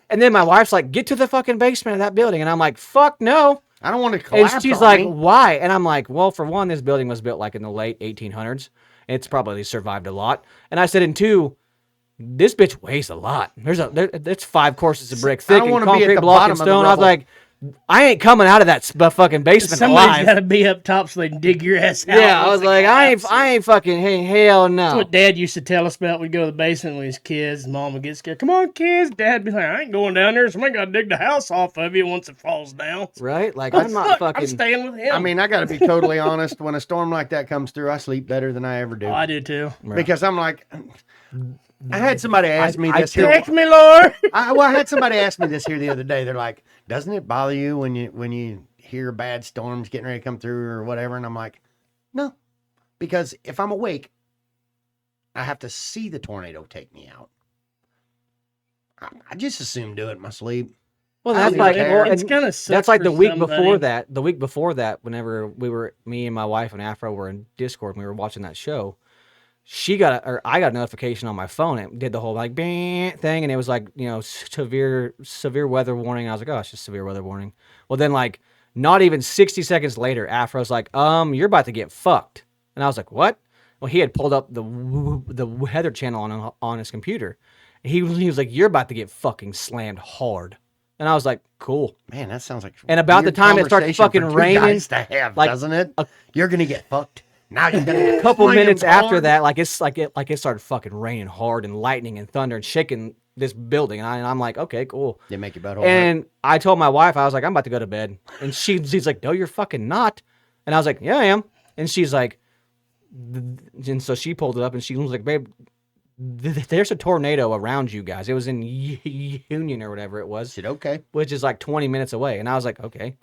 And then my wife's like, get to the fucking basement of that building. And I'm like, fuck no. I don't want to collapse. And she's like, why? And I'm like, well, for one, this building was built like in the late 1800s. It's probably survived a lot. And I said, and two, this bitch weighs a lot. It's 5 courses of brick thick and concrete block and stone. I was like, I ain't coming out of that fucking basement alive. Somebody's got to be up top so they can dig your ass out. Yeah, I was like, I ain't fucking, hey, hell no. That's what Dad used to tell us about. We'd go to the basement when he was kids. Mom would get scared. Come on, kids. Dad would be like, I ain't going down there. Somebody got to dig the house off of you once it falls down. Right? Like, I'm not fucking. I'm staying with him. I mean, I got to be totally honest. When a storm like that comes through, I sleep better than I ever do. Oh, I do too. Because I'm like, I had somebody ask me this. Protect me, Lord. I had somebody ask me this here the other day. They're like, doesn't it bother you when you hear bad storms getting ready to come through or whatever? And I'm like, no, because if I'm awake, I have to see the tornado take me out. I just assume do it in my sleep. Well, that's like it's kind of that's like the week before that. The week before that, whenever me and my wife and Afro were in Discord and we were watching that show, I got a notification on my phone. It did the whole like bang thing, and it was like, you know, severe weather warning. I was like, oh, it's just severe weather warning. Well, then like not even 60 seconds later, Afro's like, you're about to get fucked, and I was like, what? Well, he had pulled up the weather channel on his computer. He was like, you're about to get fucking slammed hard. And I was like, cool. Man, that sounds like. And about the time it started fucking raining, like, doesn't it? You're gonna get fucked. Now you got a couple minutes after that, it started fucking raining hard and lightning and thunder and shaking this building. And I'm like, okay, cool. They make you butthole. And I told my wife, I was like, I'm about to go to bed. And she's like, no, you're fucking not. And I was like, yeah, I am. And she's like, and so she pulled it up and she was like, babe, there's a tornado around you guys. It was in Union or whatever it was. She said, okay. Which is like 20 minutes away. And I was like, okay.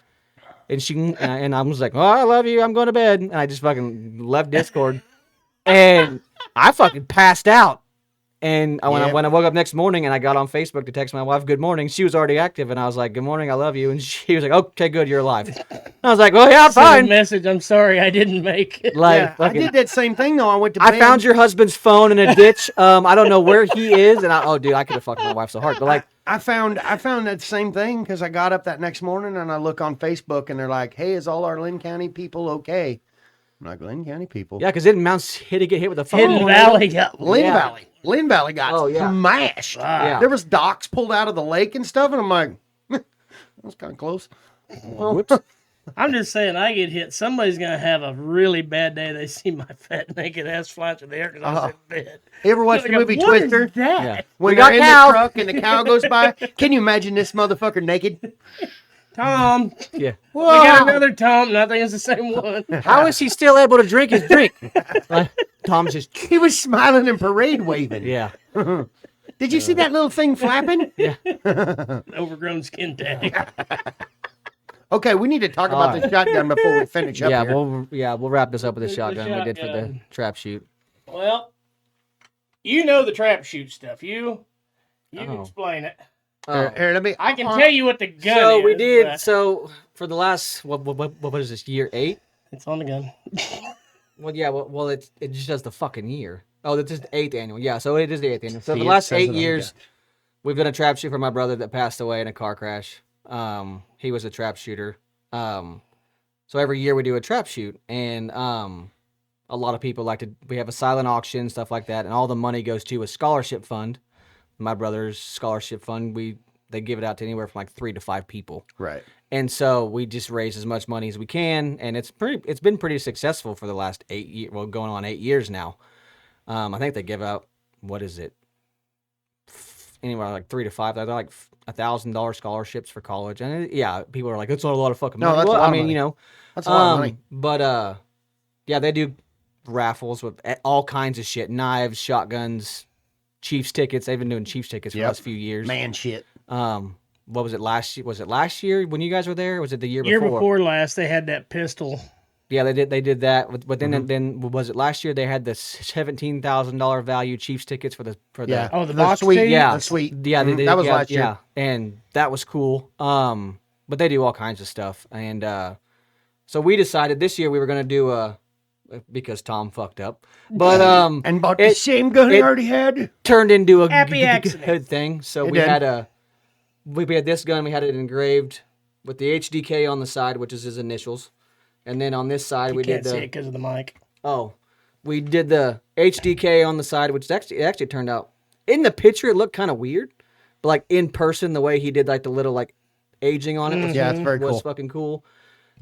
And I was like, oh, I love you. I'm going to bed. And I just fucking left Discord. And I fucking passed out. And when I woke up next morning and I got on Facebook to text my wife, good morning, she was already active. And I was like, good morning, I love you. And she was like, okay, good, you're alive. And I was like, well, yeah, I'm fine. Message, I'm sorry I didn't make it. Like, I did that same thing, though. I went to bed. I found your husband's phone in a ditch. I don't know where he is. And dude, I could have fucked my wife so hard. But like, I found that same thing because I got up that next morning and I look on Facebook and they're like, hey, is all our Lynn County people okay? I'm like, Lynn County people. Yeah, because didn't Mount City get hit with a phone? Hidden Valley. Yeah. Lynn Valley got smashed. Yeah. There was docks pulled out of the lake and stuff. And I'm like, that was kind of close. Whoops. I'm just saying, I get hit. Somebody's going to have a really bad day. They see my fat, naked ass flying through the air because I was in bed. You ever watch the movie Twister? What is that? Yeah. When they're in the truck and the cow goes by? Can you imagine this motherfucker naked? Tom. Yeah. Whoa. We got another Tom. Nothing is the same one. How is he still able to drink his drink? Tom's just... He was smiling and parade waving. Yeah. Did you see that little thing flapping? Yeah. Overgrown skin tag. Okay, we need to talk about the shotgun before we finish up here. We'll wrap this up with the shotgun we did for the trap shoot. Well, you know the trap shoot stuff. You can explain it. Here, let me. I can tell you what the gun So is. we did. but So for the last what is this, year 8? It's on the gun. Well, yeah. Well, it just does the fucking year. Oh, this is the 8th annual. Yeah, so it is the 8th annual. So See, the it last says 8 it on the years, we've done a trap shoot for my brother that passed away in a car crash. He was a trap shooter. So every year we do a trap shoot, and a lot of people like to. We have a silent auction, stuff like that, and all the money goes to a scholarship fund. My brother's scholarship fund. They give it out to anywhere from like 3 to 5 people. Right. And so we just raise as much money as we can, and it's been pretty successful for the last 8 years. Well, going on 8 years now. I think they give out, what is it? Anywhere like 3 to 5. They're like $1,000 scholarships for college, and yeah, people are like, "It's not a lot of fucking money." No, that's well, a lot I of mean, money. you know, That's a lot of money. But yeah, they do raffles with all kinds of shit: knives, shotguns, Chiefs tickets. They've been doing Chiefs tickets for the last few years. Man, shit. What was it last year? Was it last year when you guys were there? Or was it the year Year before? before last, they had that pistol. Yeah, they did that. But then was it last year? They had the $17,000 value Chiefs tickets for the Oh, the box suite. team? yeah The suite. yeah Mhm. they, That was yeah, last year. yeah, and that was cool. But they do all kinds of stuff, and so we decided this year we were gonna do because Tom fucked up, but And bought the same gun he it- already had. turned into a Happy accident. good thing. So It we did. had we had this gun. We had it engraved with the HDK on the side, which is his initials, and then on this side You we can't did see the it because of the mic. we did the HDK on the side, which it actually turned out in the picture it looked kind of weird, but like in person the way he did like the little like aging on it was, Yeah, it's very was cool. fucking cool.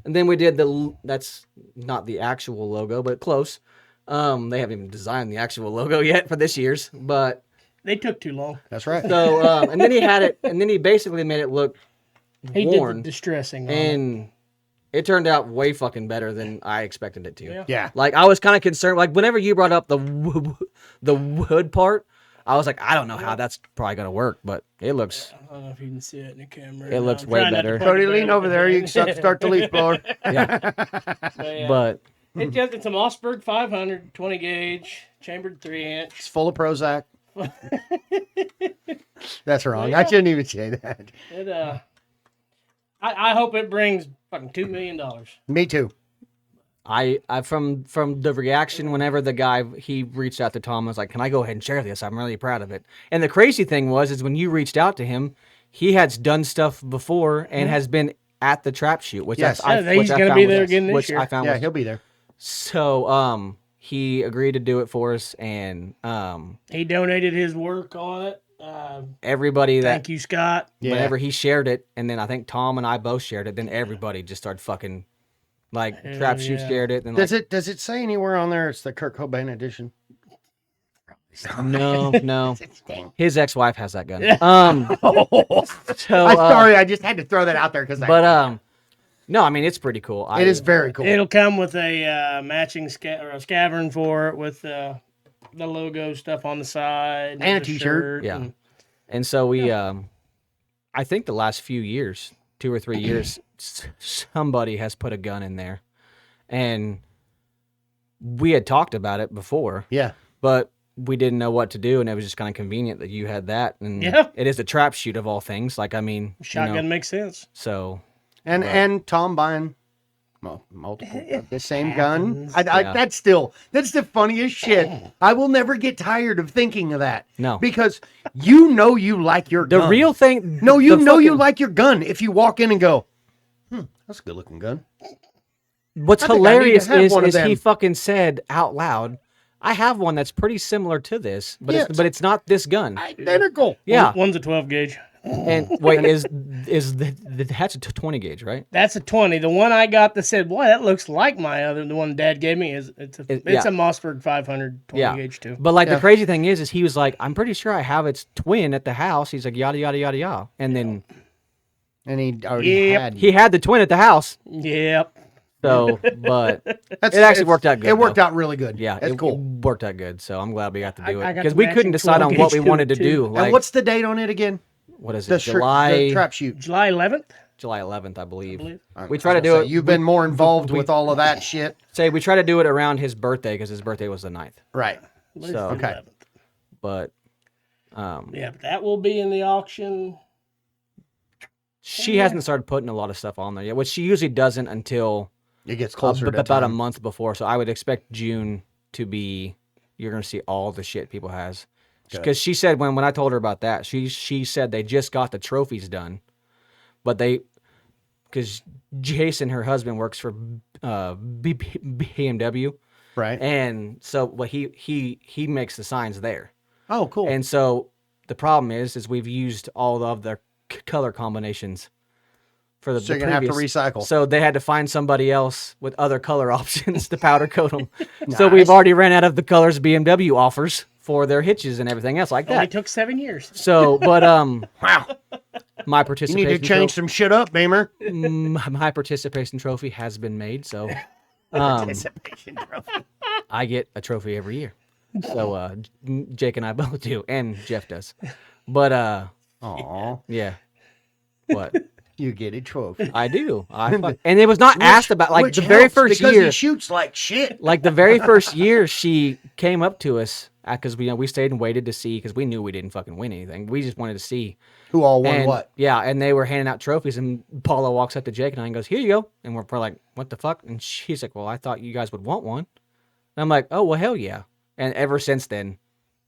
And then we did that's not the actual logo, but close. They haven't even designed the actual logo yet for this year's, but They took too long. That's right. so and then he had it, and then he basically made it look He worn, did the distressing on it. and it turned out way fucking better than I expected it to. Yeah. Yeah. Like I was kind of concerned. Like whenever you brought up the wood part, I was like, I don't know how that's probably gonna work, but it looks. I don't know if you can see it in the camera. It looks I'm way trying not to better. point Cody, it lean back. over there. You can start the leaf blower. Yeah, Yeah. but It's a Mossberg 500, 20 gauge, chambered 3-inch. It's full of Prozac. That's wrong. I shouldn't even say that. It I hope it brings fucking $2 million. Me too. I from the reaction whenever the guy he reached out to Tom, I was like, "Can I go ahead and share this? I'm really proud of it." And the crazy thing is when you reached out to him, he had done stuff before and has been at the trap shoot, which Yes. He's gonna be there again this which year. I found Yeah, was, he'll be there. so he agreed to do it for us, and He donated his work on it. everybody that Thank you, Scott. Yeah. whenever he shared it, and then I think Tom and I both shared it, then everybody just started fucking like Hell trap shoot yeah. shared it, and like, Does it say anywhere on there it's the Kurt Cobain edition? no, his ex-wife has that gun. So I'm sorry, I just had to throw that out there because but no, I mean it's pretty cool. it is very cool. It'll come with a matching or a scavern for it with the logo stuff on the side And a the t-shirt. shirt Yeah. and- And so we, I think the last few years, 2 or 3 years, somebody has put a gun in there, and we had talked about it before, Yeah. but we didn't know what to do, and it was just kind of convenient that you had that, and Yeah. it is a trap shoot of all things. Like I mean, shotgun makes sense. so And Tom buying multiple of the same gun. Yeah. That's the funniest shit. I will never get tired of thinking of that. No. Because you know you like your the gun. real thing. No, you the know you fucking- like your gun if you walk in and go, that's a good looking gun. What's I think I need to hilarious have is one of he them. fucking said out loud, "I have one that's pretty similar to this, but Yes. it's not this gun." Identical. Yeah, One's a 12 gauge. and wait, is that's a 20 gauge, right? That's a 20. The one I got that said, "Boy, that looks like my other." The one Dad gave me it's a yeah. Mossberg 500 20 gauge too. But like Yeah. the crazy thing is he was like, "I'm pretty sure I have its twin at the house." He's like, yada yada yada yada, and then And he already Yep. had. he had the twin at the house. Yep. So, but That's- it actually it's- worked out good. It worked though. out really good. Yeah, That's it cool. worked out good. So I'm glad we got to do I it got because the we couldn't matching decide on 12 what we gauge to wanted to it, too. do. And Like, what's the date on it again? what is The, it? July the trap shoot. July 11th. July 11th, I believe. believe. We try to do it. You've been more involved with all of that shit. Say we try to do it around his birthday because his birthday was the 9th. Right. So Okay. but Yeah, but that will be in the auction She hasn't started putting a lot of stuff on there yet, which she usually doesn't until It gets closer to about a time. month before. So I would expect June to be. You're gonna see all the shit people has. Because she said when I told her about that, she said they just got the trophies done, but because Jason, her husband, works for BMW, Right. and so what he makes the signs there. Oh, cool. And so the problem is we've used all of their color combinations for the So the you're gonna have to previous. recycle. So they had to find somebody else with other color options to powder coat them. So we've already ran out of the colors BMW offers for their hitches and everything else like Only that. took 7 years. So, but Wow. my You participation need to change some shit up, Beamer. my participation trophy has been made. So Participation trophy. I get a trophy every year. So Jake and I both do, and Jeff does. But Aw, yeah. What? you get a trophy. I do. And it was not asked about like Which the very helps first because year. he shoots like shit. Like the very first year, she came up to us because we stayed and waited to see because we knew we didn't fucking win anything. We just wanted to see Who all won and, what? Yeah, and they were handing out trophies, and Paula walks up to Jake and I and goes, "Here you go." And we're like, "What the fuck?" And she's like, "Well, I thought you guys would want one." And I'm like, "Oh well, hell yeah!" And ever since then,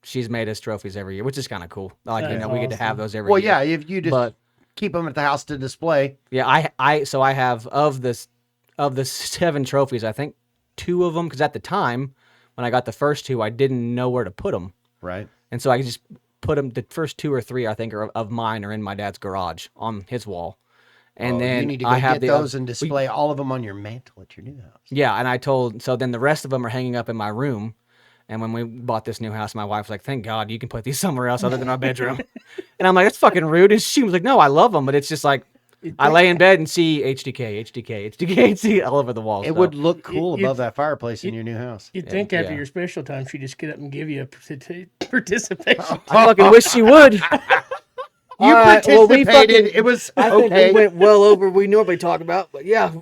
she's made us trophies every year, which is kind of cool. Like That's we get to have those every Well, year. yeah, if you just But keep them at the house to display. yeah, I have of the 7 trophies, I think 2 of them because at the time when I got the first 2, I didn't know where to put them, Right. and so I just put them. The first 2 or 3, I think, are of mine are in my dad's garage on his wall, and then you need to go I have get the those oth- and display all of them on your mantle at your new house. Yeah, and so then the rest of them are hanging up in my room. And when we bought this new house, my wife was like, "Thank God you can put these somewhere else other than our bedroom." And I'm like, "That's fucking rude." And she was like, "No, I love them, but it's just like I lay in bed and see HDK, and see all over the walls." It would look cool above that fireplace in your new house. You'd think after yeah. your special time, she'd just get up and give you a participation. I fucking wish she would. You All right, well, we participated. fucking- It was I think okay. we went well over we normally talk about, but yeah.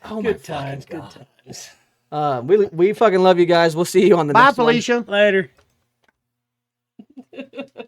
Oh my Good fucking times, good God. times. We fucking love you guys. We'll see you on the Bye, next one. Later. Felicia.